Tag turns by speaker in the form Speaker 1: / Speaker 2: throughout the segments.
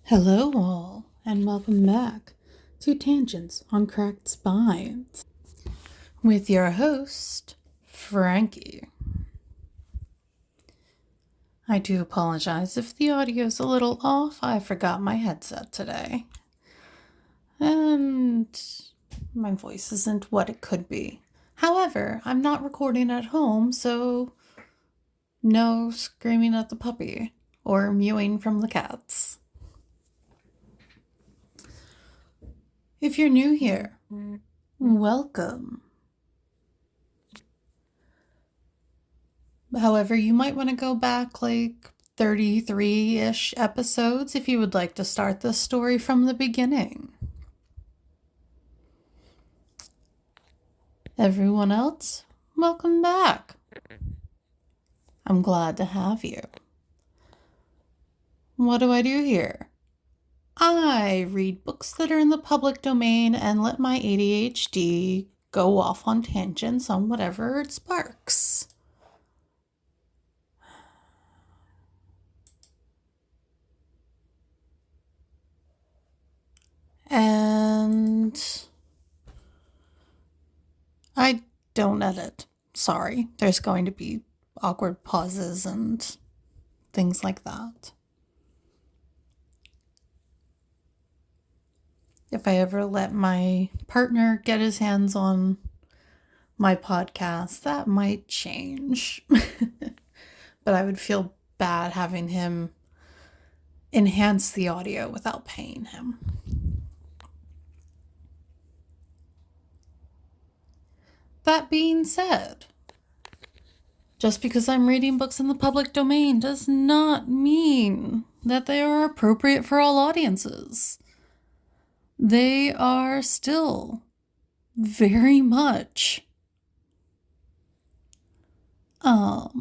Speaker 1: Hello all, and welcome back to Tangents on Cracked Spines with your host, Frankie. I do apologize if the audio's a little off. I forgot my headset today, and my voice isn't what it could be. However, I'm not recording at home, so no screaming at the puppy or mewing from the cats. If you're new here, welcome. However, you might want to go back like 33-ish episodes if you would like to start this story from the beginning. Everyone else, welcome back. I'm glad to have you. What do I do here? I read books that are in the public domain and let my ADHD go off on tangents on whatever it sparks. And I don't edit. Sorry. There's going to be awkward pauses and things like that. If I ever let my partner get his hands on my podcast, that might change. But I would feel bad having him enhance the audio without paying him. That being said, just because I'm reading books in the public domain does not mean that they are appropriate for all audiences. They are still very much not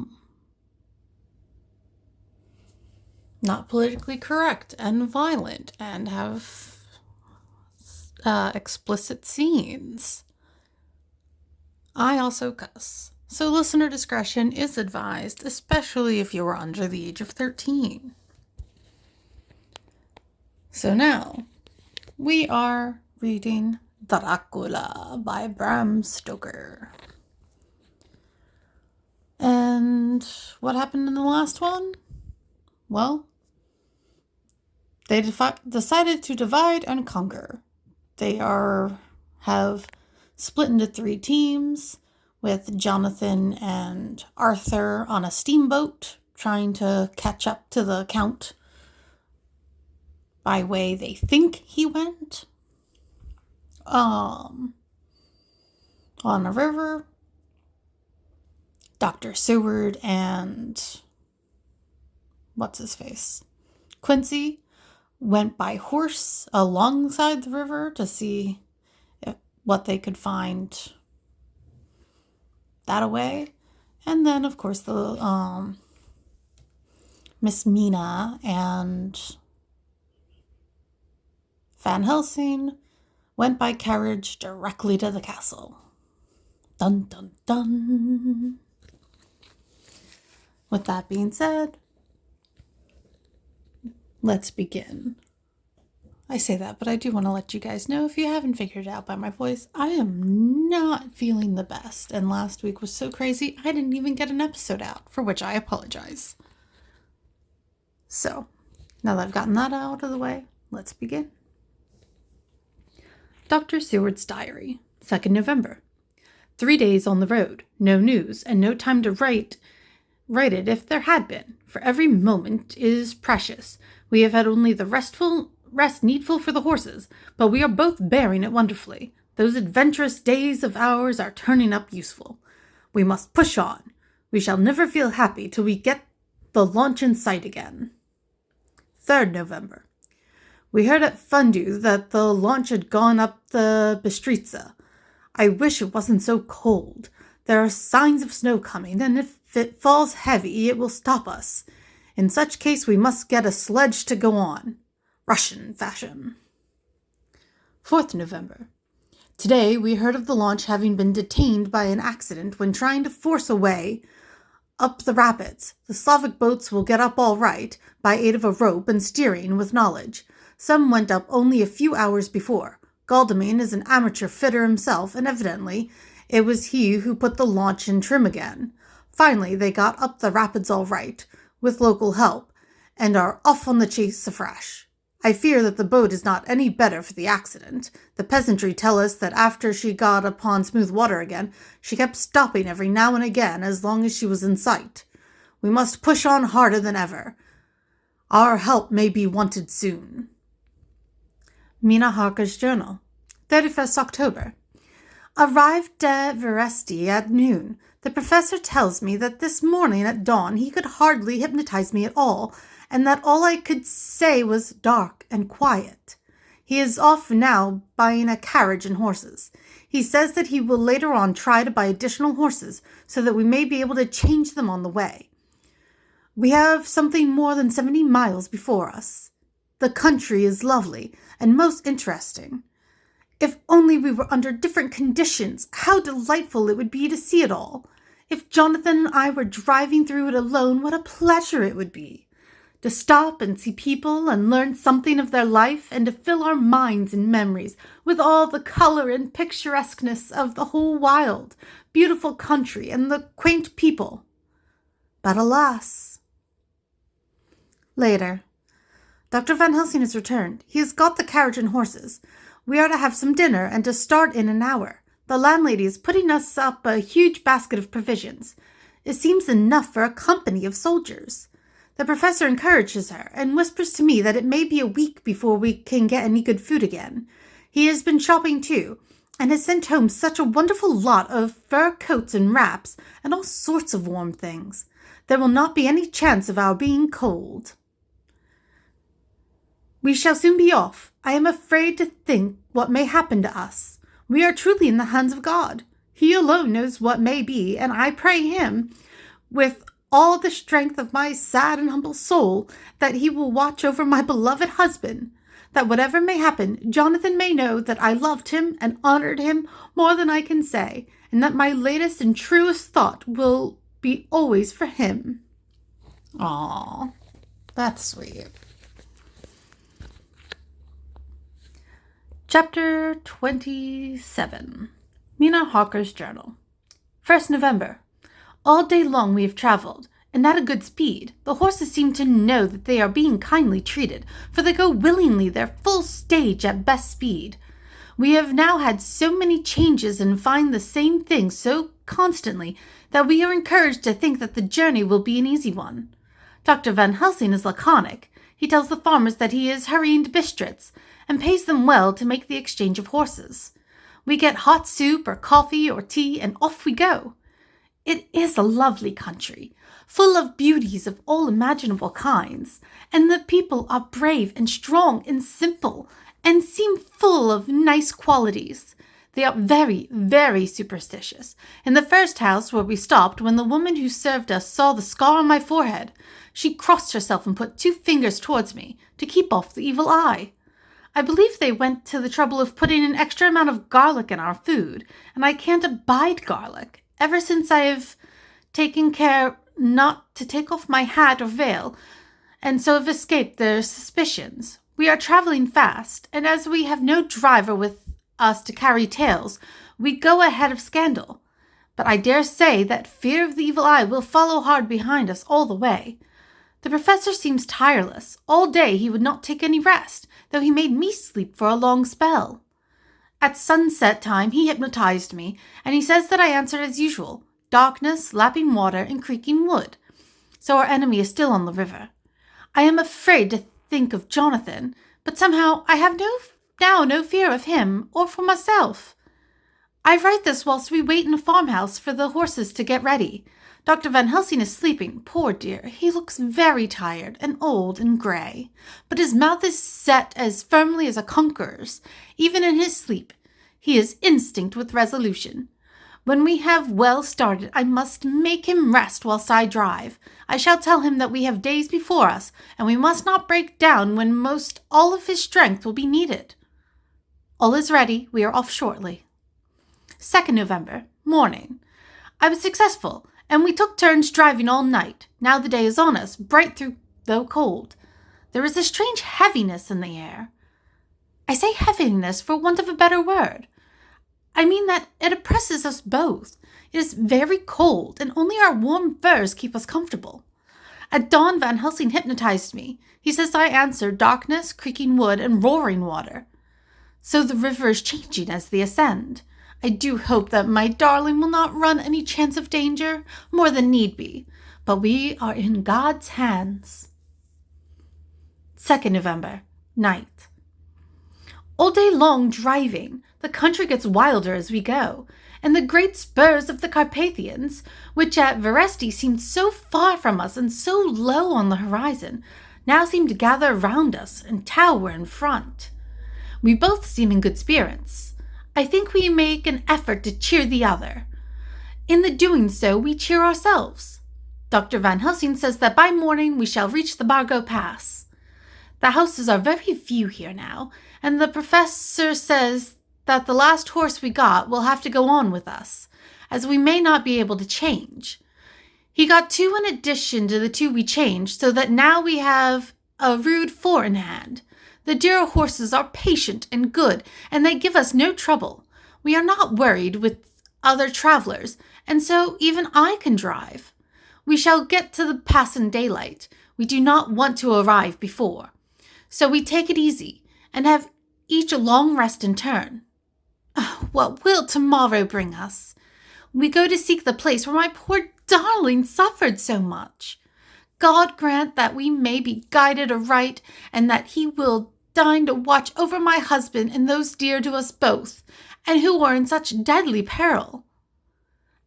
Speaker 1: politically correct and violent and have explicit scenes. I also cuss, so listener discretion is advised, especially if you are under the age of 13. So now, we are reading Dracula by Bram Stoker. And what happened in the last one? Well, they decided to divide and conquer. They have split into 3 teams, with Jonathan and Arthur on a steamboat trying to catch up to the Count by way they think he went. On a river, Dr. Seward and what's-his-face? Quincy went by horse alongside the river to see what they could find that away. And then, of course, the Miss Mina and Van Helsing went by carriage directly to the castle. Dun, dun, dun. With that being said, let's begin. I say that, but I do want to let you guys know, if you haven't figured it out by my voice, I am not feeling the best. And last week was so crazy, I didn't even get an episode out, for which I apologize. So, now that I've gotten that out of the way, let's begin. Dr. Seward's Diary, 2nd November. 3 days on the road, no news, and no time to write it if there had been, for every moment is precious. We have had only the rest needful for the horses, but we are both bearing it wonderfully. Those adventurous days of ours are turning up useful. We must push on. We shall never feel happy till we get the launch in sight again. 3rd November. We heard at Fundu that the launch had gone up the Bistritza. I wish it wasn't so cold. There are signs of snow coming, and if it falls heavy, it will stop us. In such case, we must get a sledge to go on. Russian fashion. 4th November. Today, we heard of the launch having been detained by an accident when trying to force a way up the rapids. The Slavic boats will get up all right, by aid of a rope and steering with knowledge. Some went up only a few hours before. Galdemine is an amateur fitter himself, and evidently it was he who put the launch in trim again. Finally, they got up the rapids all right, with local help, and are off on the chase afresh. I fear that the boat is not any better for the accident. The peasantry tell us that after she got upon smooth water again, she kept stopping every now and again as long as she was in sight. We must push on harder than ever. Our help may be wanted soon. Mina Harker's Journal, 31st October. Arrived at Veresti at noon. The professor tells me that this morning at dawn he could hardly hypnotize me at all, and that all I could say was dark and quiet. He is off now buying a carriage and horses. He says that he will later on try to buy additional horses so that we may be able to change them on the way. We have something more than 70 miles before us. The country is lovely and most interesting. If only we were under different conditions, how delightful it would be to see it all. If Jonathan and I were driving through it alone, what a pleasure it would be. To stop and see people and learn something of their life, and to fill our minds and memories with all the color and picturesqueness of the whole wild, beautiful country and the quaint people. But alas. Later. Dr. Van Helsing has returned. He has got the carriage and horses. We are to have some dinner and to start in an hour. The landlady is putting us up a huge basket of provisions. It seems enough for a company of soldiers. The professor encourages her and whispers to me that it may be a week before we can get any good food again. He has been shopping too, and has sent home such a wonderful lot of fur coats and wraps and all sorts of warm things. There will not be any chance of our being cold. We shall soon be off. I am afraid to think what may happen to us. We are truly in the hands of God. He alone knows what may be, and I pray him, with all the strength of my sad and humble soul, that he will watch over my beloved husband, that whatever may happen, Jonathan may know that I loved him and honored him more than I can say, and that my latest and truest thought will be always for him. Aw, that's sweet. Chapter 27. Mina Harker's Journal. 1st November. All day long we have traveled, and at a good speed. The horses seem to know that they are being kindly treated, for they go willingly their full stage at best speed. We have now had so many changes and find the same thing so constantly that we are encouraged to think that the journey will be an easy one. Dr. Van Helsing is laconic. He tells the farmers that he is hurrying to Bistritz, and pays them well to make the exchange of horses. We get hot soup or coffee or tea, and off we go. It is a lovely country, full of beauties of all imaginable kinds, and the people are brave and strong and simple, and seem full of nice qualities. They are very, very superstitious. In the first house where we stopped, when the woman who served us saw the scar on my forehead, she crossed herself and put 2 fingers towards me to keep off the evil eye. I believe they went to the trouble of putting an extra amount of garlic in our food, and I can't abide garlic. Ever since I have taken care not to take off my hat or veil, and so have escaped their suspicions. We are traveling fast, and as we have no driver with us to carry tales, we go ahead of scandal. But I dare say that fear of the evil eye will follow hard behind us all the way. The professor seems tireless. All day he would not take any rest, though he made me sleep for a long spell. At sunset time he hypnotized me, and he says that I answered as usual, darkness, lapping water, and creaking wood. So our enemy is still on the river. I am afraid to think of Jonathan, but somehow I have no fear of him or for myself. I write this whilst we wait in a farmhouse for the horses to get ready. Dr. Van Helsing is sleeping, poor dear. He looks very tired and old and grey, but his mouth is set as firmly as a conqueror's. Even in his sleep, he is instinct with resolution. When we have well started, I must make him rest whilst I drive. I shall tell him that we have days before us, and we must not break down when most all of his strength will be needed. All is ready. We are off shortly. 2nd November. Morning. I was successful, And we took turns driving all night. Now the day is on us, bright through though cold. There is a strange heaviness in the air. I say heaviness for want of a better word. I mean that it oppresses us both. It is very cold, and only our warm furs keep us comfortable. At dawn, Van Helsing hypnotized me. He says I answer darkness, creaking wood, and roaring water. So the river is changing as they ascend. I do hope that my darling will not run any chance of danger, more than need be, but we are in God's hands. 2nd November, night. All day long driving, the country gets wilder as we go, and the great spurs of the Carpathians, which at Veresti seemed so far from us and so low on the horizon, now seem to gather round us and tower in front. We both seem in good spirits. I think we make an effort to cheer the other. In the doing so, we cheer ourselves. Dr. Van Helsing says that by morning we shall reach the Bargo Pass. The houses are very few here now, and the professor says that the last horse we got will have to go on with us, as we may not be able to change. He got 2 in addition to the 2 we changed, so that now we have a rude 4 in hand. The dear horses are patient and good, and they give us no trouble. We are not worried with other travelers, and so even I can drive. We shall get to the pass in daylight. We do not want to arrive before. So we take it easy, and have each a long rest in turn. Oh, what will tomorrow bring us? We go to seek the place where my poor darling suffered so much. God grant that we may be guided aright, and that he will deign to watch over my husband and those dear to us both, and who are in such deadly peril.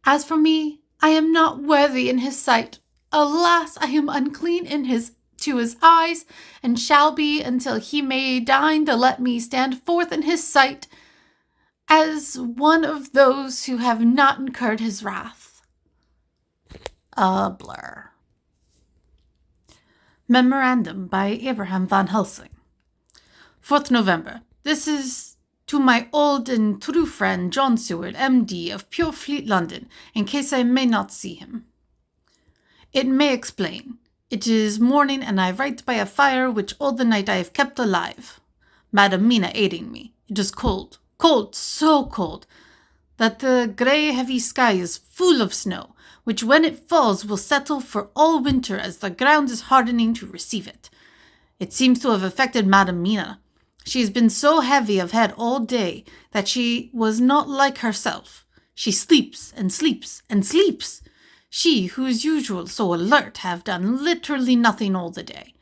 Speaker 1: As for me, I am not worthy in his sight. Alas, I am unclean to his eyes, and shall be until he may deign to let me stand forth in his sight as one of those who have not incurred his wrath. A blur. Memorandum by Abraham Van Helsing. 4th November. This is to my old and true friend John Seward, M.D. of Purefleet, London, in case I may not see him. It may explain. It is morning, and I write by a fire which all the night I have kept alive, Madam Mina aiding me. It is cold, so cold, that the grey heavy sky is full of snow, which when it falls will settle for all winter as the ground is hardening to receive it. It seems to have affected Madam Mina. She has been so heavy of head all day that she was not like herself. She sleeps and sleeps and sleeps. She, who is usual so alert, have done literally nothing all the day.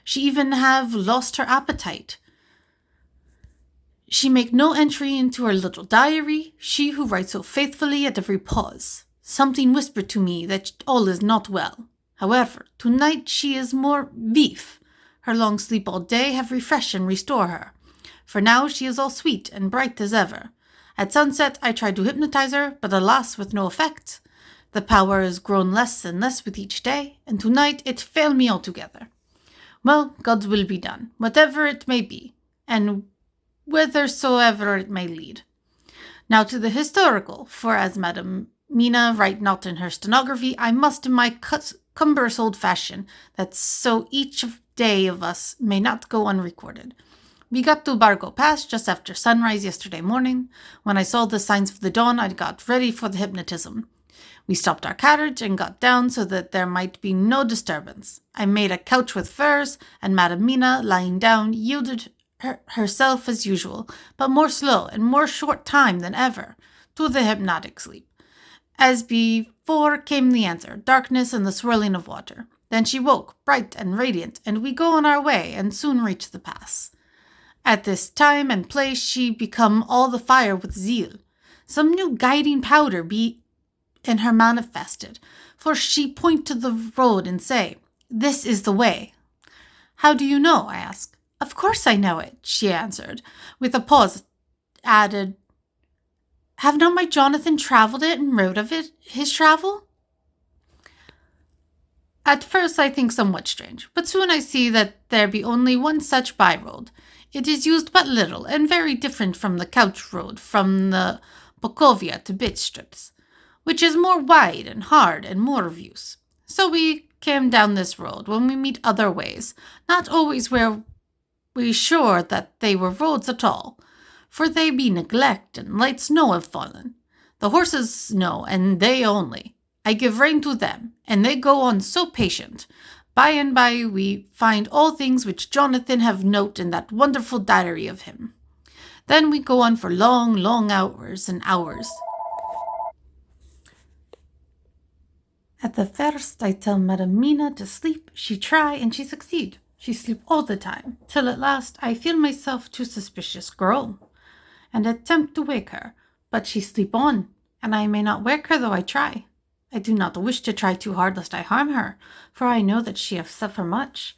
Speaker 1: She even have lost her appetite. She make no entry into her little diary, she who writes so faithfully at every pause. Something whispered to me that all is not well. However, tonight she is more vif. Her long sleep all day have refreshed and restore her. For now she is all sweet and bright as ever. At sunset I tried to hypnotize her, but alas, with no effect. The power has grown less and less with each day, and tonight it failed me altogether. Well, God's will be done, whatever it may be, and whithersoever it may lead. Now to the historical, for as Madam Mina write not in her stenography, I must in my cumbrous old fashion, that so each day of us may not go unrecorded. We got to Bargo Pass just after sunrise yesterday morning. When I saw the signs of the dawn, I got ready for the hypnotism. We stopped our carriage and got down so that there might be no disturbance. I made a couch with furs, and Madam Mina, lying down, yielded herself as usual, but more slow and more short time than ever, to the hypnotic sleep. As before came the answer, darkness and the swirling of water. Then she woke, bright and radiant, and we go on our way and soon reach the pass. At this time and place she become all the fire with zeal. Some new guiding powder be in her manifested, for she point to the road and say, "This is the way." "How do you know?" I asked. "Of course I know it," she answered. With a pause, added, "Have not my Jonathan travelled it and wrote of it his travel?" At first I think somewhat strange, but soon I see that there be only one such by-road. It is used but little, and very different from the couch road from the Bokovia to Bidstrips. which is more wide and hard and more of use. So we came down this road when we meet other ways, not always where we sure that they were roads at all, for they be neglect and light snow have fallen. The horses know, and they only. I give rein to them, and they go on so patient. By and by we find all things which Jonathan have note in that wonderful diary of him. Then we go on for long, long hours and hours. At the first I tell Madam Mina to sleep. She try, and she succeed. She sleep all the time, till at last I feel myself too suspicious grow, and attempt to wake her, but she sleep on, and I may not wake her though I try. I do not wish to try too hard lest I harm her, for I know that she have suffer much,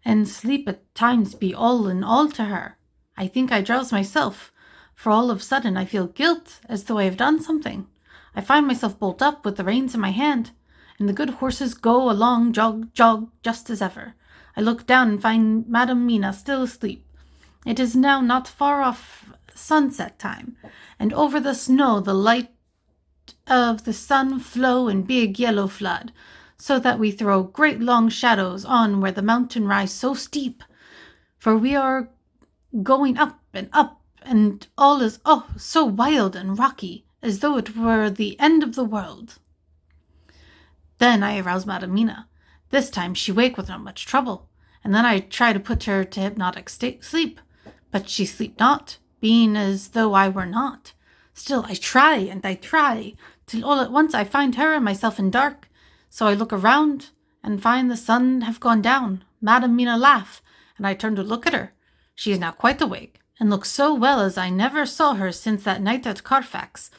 Speaker 1: and sleep at times be all in all to her. I think I drowse myself, for all of sudden I feel guilt, as though I have done something. I find myself bolt up with the reins in my hand, and the good horses go along jog, jog, just as ever. I look down and find Madam Mina still asleep. It is now not far off sunset time, and over the snow the light of the sun flow in big yellow flood, so that we throw great long shadows on where the mountain rise so steep, for we are going up, and all is so wild and rocky, as though it were the end of the world. Then I arouse Madam Mina. This time she wake with not much trouble, and then I try to put her to hypnotic sleep, but she sleep not, being as though I were not. Still I try, and I try, till all at once I find her and myself in dark. So I look around, and find the sun have gone down. Madam Mina laugh, and I turn to look at her. She is now quite awake, and looks so well as I never saw her since that night at Carfax,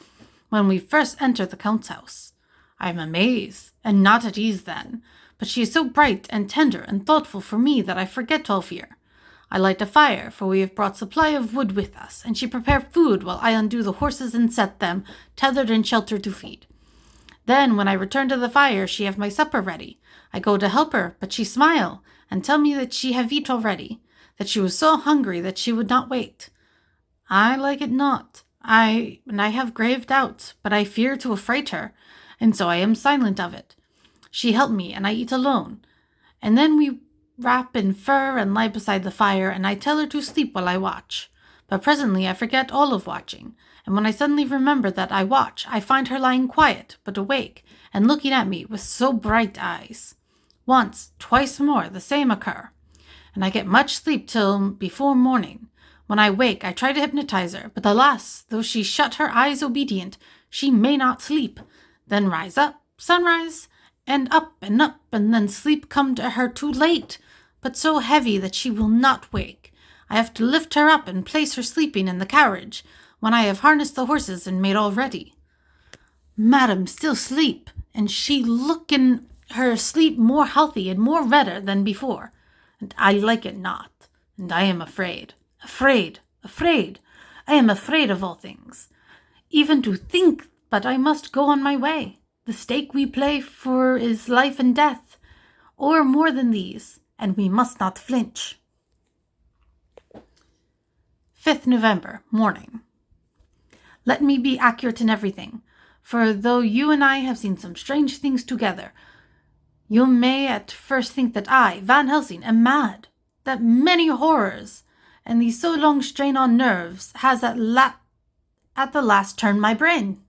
Speaker 1: when we first entered the Count's house. I am amazed, and not at ease then, but she is so bright and tender and thoughtful for me that I forget all fear. I light a fire, for we have brought supply of wood with us, and she prepare food while I undo the horses and set them, tethered and sheltered, to feed. Then, when I return to the fire, she have my supper ready. I go to help her, but she smile, and tell me that she have eat already, that she was so hungry that she would not wait. I like it not. I have grave doubts, but I fear to affright her, and so I am silent of it. She help me, and I eat alone. And then we wrap in fur and lie beside the fire, and I tell her to sleep while I watch. But presently I forget all of watching, and when I suddenly remember that I watch, I find her lying quiet, but awake, and looking at me with so bright eyes. Once, twice more, the same occur, and I get much sleep till before morning. When I wake, I try to hypnotize her, but alas, though she shut her eyes obedient, she may not sleep. Then rise up, sunrise, and up, and then sleep come to her too late, but so heavy that she will not wake. I have to lift her up and place her sleeping in the carriage, when I have harnessed the horses and made all ready. Madam still sleep, and she look in her sleep more healthy and more redder than before, and I like it not, and I am afraid. I am afraid of all things, even to think, but I must go on my way. The stake we play for is life and death, or more than these, and we must not flinch. 5th November, morning. Let me be accurate in everything, for though you and I have seen some strange things together, you may at first think that I, Van Helsing, am mad, that many horrors, and the so long strain on nerves, has at the last turned my brain.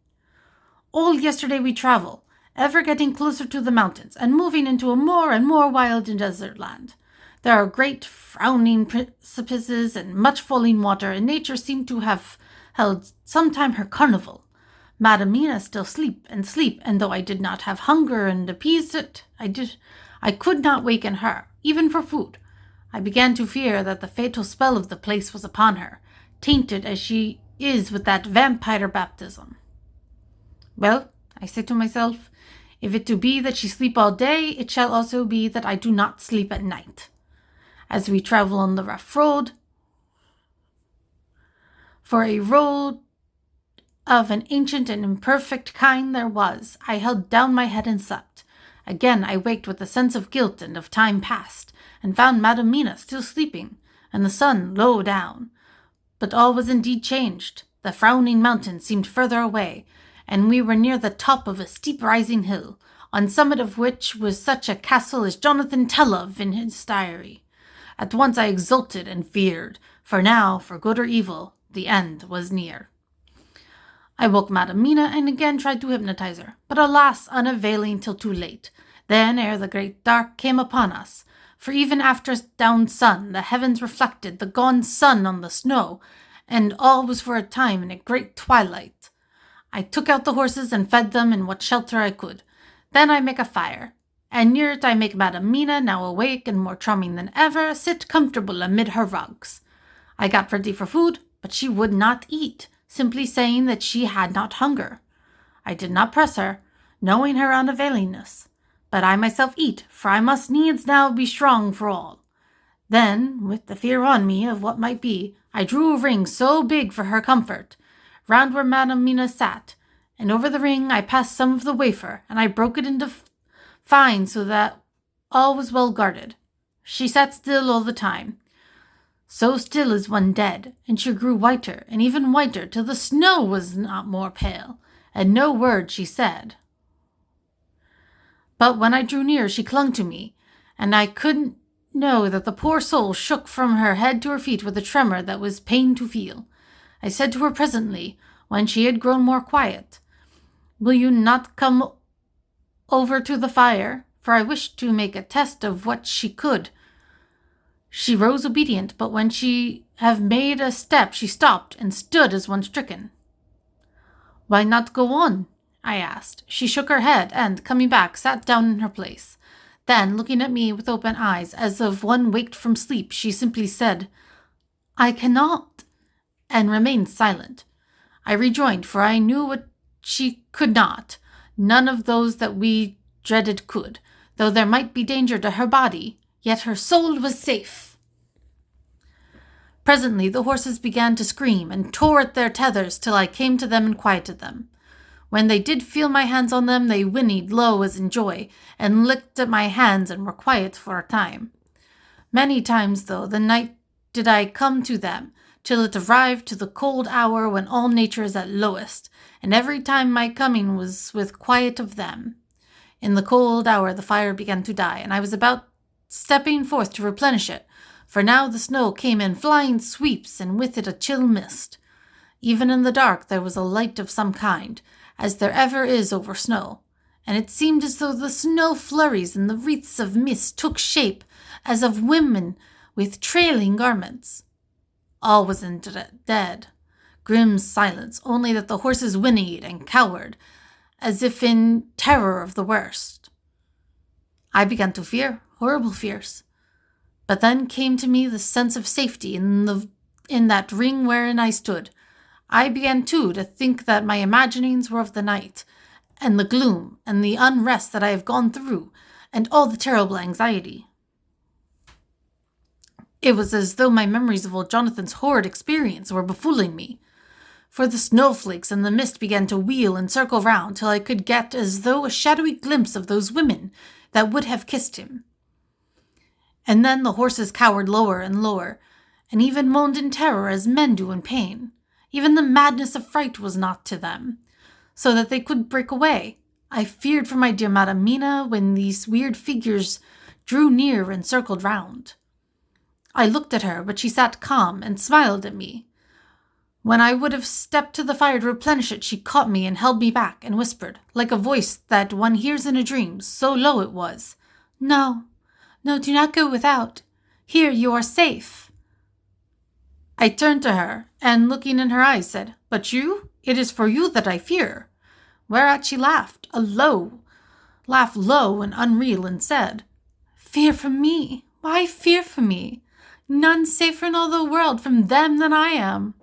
Speaker 1: All yesterday we travel, ever getting closer to the mountains, and moving into a more and more wild and desert land. There are great frowning precipices and much falling water, and nature seemed to have held sometime her carnival. Madam Mina still sleep, and though I did not have hunger and appeased it, I could not waken her, even for food. I began to fear that the fatal spell of the place was upon her, tainted as she is with that vampire baptism. Well, I say to myself, if it to be that she sleep all day, it shall also be that I do not sleep at night. As we travel on the rough road, for a road of an ancient and imperfect kind there was, I held down my head and slept. Again I waked with a sense of guilt and of time past, and found Madam Mina still sleeping, and the sun low down. But all was indeed changed. The frowning mountain seemed further away, and we were near the top of a steep rising hill, on summit of which was such a castle as Jonathan tell of in his diary. At once I exulted and feared, for now, for good or evil, the end was near. I woke Madam Mina and again tried to hypnotize her, but alas, unavailing till too late. Then, ere the great dark came upon us, for even after down sun, the heavens reflected the gone sun on the snow, and all was for a time in a great twilight. I took out the horses and fed them in what shelter I could. Then I make a fire, and near it I make Madam Mina, now awake and more charming than ever, sit comfortable amid her rugs. I got ready for food, but she would not eat, simply saying that she had not hunger. I did not press her, knowing her unavailingness, but I myself eat, for I must needs now be strong for all. Then, with the fear on me of what might be, I drew a ring so big for her comfort, round where Madam Mina sat, and over the ring I passed some of the wafer, and I broke it into fine so that all was well guarded. She sat still all the time, so still as one dead, and she grew whiter and even whiter till the snow was not more pale, and no word she said. But when I drew near she clung to me, and I couldn't know that the poor soul shook from her head to her feet with a tremor that was pain to feel. I said to her presently, when she had grown more quiet, "Will you not come over to the fire?" For I wished to make a test of what she could. She rose obedient, but when she had made a step she stopped and stood as one stricken. "Why not go on?" I asked. She shook her head and, coming back, sat down in her place. Then, looking at me with open eyes, as of one waked from sleep, she simply said, "I cannot," and remained silent. I rejoined, for I knew what she could not. None of those that we dreaded could, though there might be danger to her body, yet her soul was safe. Presently the horses began to scream and tore at their tethers till I came to them and quieted them. When they did feel my hands on them, they whinnied low as in joy, and licked at my hands and were quiet for a time. Many times, though, the night did I come to them, till it arrived to the cold hour when all nature is at lowest, and every time my coming was with quiet of them. In the cold hour the fire began to die, and I was about stepping forth to replenish it, for now the snow came in flying sweeps, and with it a chill mist. Even in the dark there was a light of some kind, as there ever is over snow, and it seemed as though the snow flurries and the wreaths of mist took shape as of women with trailing garments. All was in dead, grim silence, only that the horses whinnied and cowered, as if in terror of the worst. I began to fear, horrible fears. But then came to me the sense of safety in that ring wherein I stood. I began, too, to think that my imaginings were of the night, and the gloom, and the unrest that I have gone through, and all the terrible anxiety. It was as though my memories of old Jonathan's horrid experience were befooling me, for the snowflakes and the mist began to wheel and circle round till I could get as though a shadowy glimpse of those women that would have kissed him. And then the horses cowered lower and lower, and even moaned in terror as men do in pain. Even the madness of fright was not to them, so that they could break away. I feared for my dear Madam Mina when these weird figures drew near and circled round. I looked at her, but she sat calm and smiled at me. When I would have stepped to the fire to replenish it, she caught me and held me back and whispered, like a voice that one hears in a dream, so low it was, "No, no, do not go without. Here you are safe." I turned to her, and looking in her eyes, said, "But you? It is for you that I fear." Whereat she laughed, laugh low and unreal, and said, "Fear from me? Why fear from me? None safer in all the world from them than I am."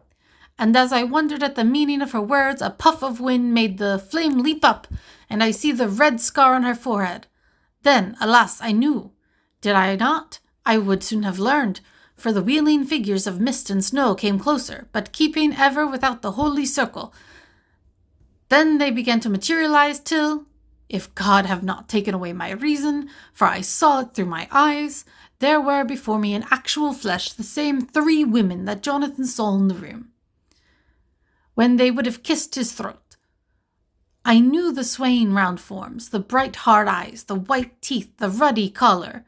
Speaker 1: And as I wondered at the meaning of her words, a puff of wind made the flame leap up, and I see the red scar on her forehead. Then, alas, I knew. Did I not? I would soon have learned, for the wheeling figures of mist and snow came closer, but keeping ever without the holy circle. Then they began to materialize till, if God have not taken away my reason, for I saw it through my eyes, there were before me in actual flesh the same 3 women that Jonathan saw in the room, when they would have kissed his throat. I knew the swaying round forms, the bright hard eyes, the white teeth, the ruddy color,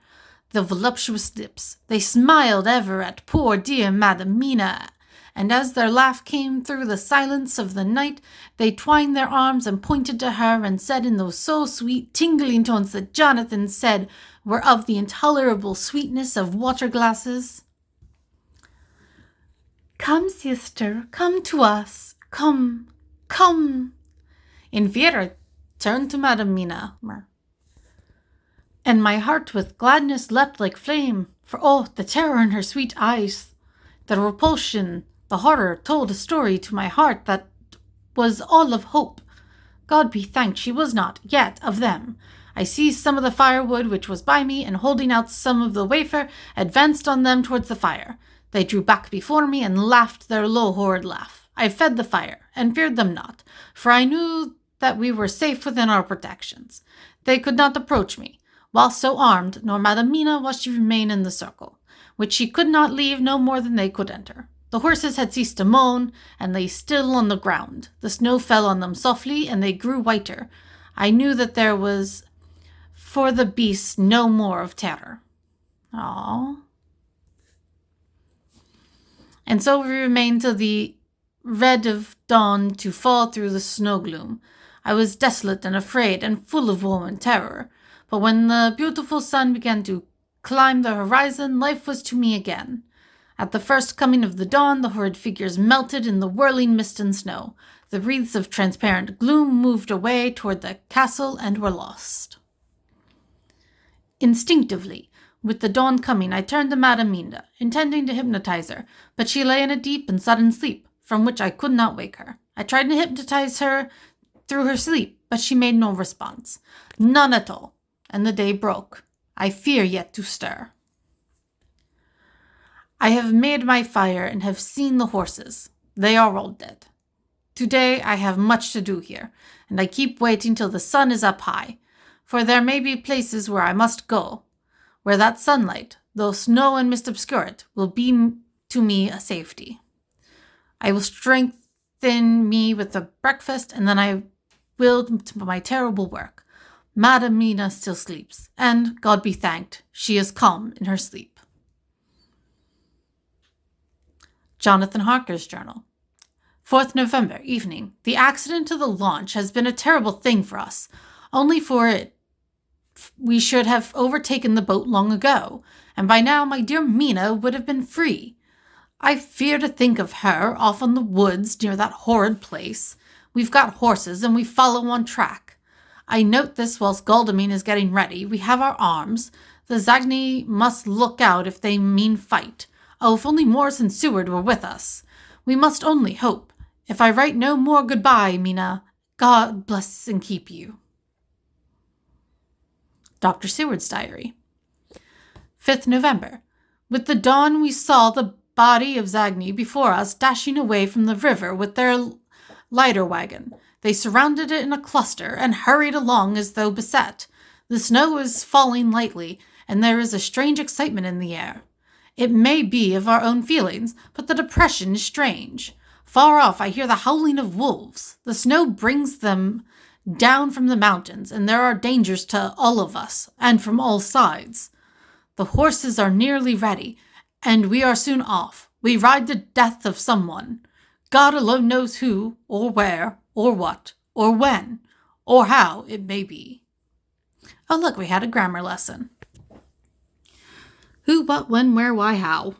Speaker 1: the voluptuous lips. They smiled ever at poor dear Madam Mina, and as their laugh came through the silence of the night, they twined their arms and pointed to her and said in those so sweet, tingling tones that Jonathan said were of the intolerable sweetness of water glasses, "Come, sister, come to us, come, come." In fear I turned to Madam Mina, and my heart with gladness leapt like flame, for oh, the terror in her sweet eyes, the repulsion, the horror told a story to my heart that was all of hope. God be thanked she was not yet of them. I seized some of the firewood which was by me, and holding out some of the wafer, advanced on them towards the fire. They drew back before me and laughed their low horrid laugh. I fed the fire, and feared them not, for I knew that we were safe within our protections. They could not approach me, while so armed, nor Madam Mina while she remained in the circle, which she could not leave no more than they could enter. The horses had ceased to moan, and lay still on the ground. The snow fell on them softly, and they grew whiter. I knew that there was for the beasts no more of terror. And so we remained till the red of dawn to fall through the snow gloom. I was desolate and afraid, and full of woe and terror. But when the beautiful sun began to climb the horizon, life was to me again. At the first coming of the dawn, the horrid figures melted in the whirling mist and snow. The wreaths of transparent gloom moved away toward the castle and were lost. Instinctively, with the dawn coming, I turned to Madam Mina, intending to hypnotize her, but she lay in a deep and sudden sleep, from which I could not wake her. I tried to hypnotize her through her sleep, but she made no response. None at all, and the day broke. I fear yet to stir. I have made my fire and have seen the horses. They are all dead. Today I have much to do here, and I keep waiting till the sun is up high, for there may be places where I must go, where that sunlight, though snow and mist obscure it, will be to me a safety. I will strengthen me with the breakfast, and then I will to my terrible work. Madam Mina still sleeps, and, God be thanked, she is calm in her sleep. Jonathan Harker's journal. 4th November, evening. The accident to the launch has been a terrible thing for us. Only for it, we should have overtaken the boat long ago, and by now my dear Mina would have been free. I fear to think of her off in the woods near that horrid place. We've got horses, and we follow on track. I note this whilst Godalming is getting ready. We have our arms. The Zagni must look out if they mean fight. Oh, if only Morris and Seward were with us. We must only hope. If I write no more, goodbye, Mina. God bless and keep you. Dr. Seward's diary. 5th November. With the dawn we saw the body of Zagni before us dashing away from the river with their lighter wagon. They surrounded it in a cluster and hurried along as though beset. The snow is falling lightly, and there is a strange excitement in the air. It may be of our own feelings, but the depression is strange. Far off I hear the howling of wolves. The snow brings them down from the mountains, and there are dangers to all of us, and from all sides. The horses are nearly ready, and we are soon off. We ride the death of someone. God alone knows who, or where, or what, or when, or how it may be. Oh, look, we had a grammar lesson. Who, what, when, where, why, how.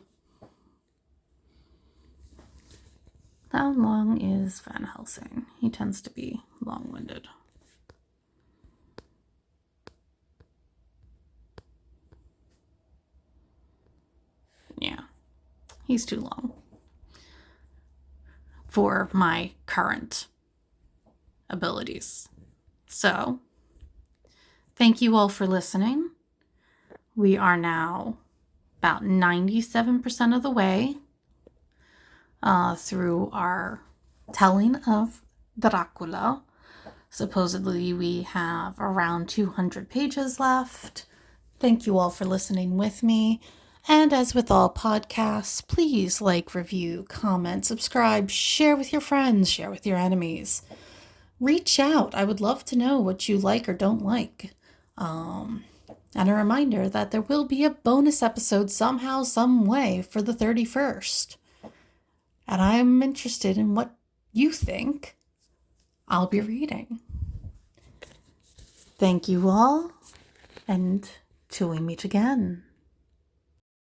Speaker 1: How long is Van Helsing? He tends to be long-winded. Yeah, he's too long for my current abilities. So, thank you all for listening. We are now about 97% of the way through our telling of Dracula. Supposedly we have around 200 pages left. Thank you all for listening with me. And as with all podcasts, please like, review, comment, subscribe, share with your friends, share with your enemies. reach out. I would love to know what you like or don't like. And a reminder that there will be a bonus episode somehow, some way for the 31st. And I'm interested in what you think I'll be reading. Thank you all, and till we meet again.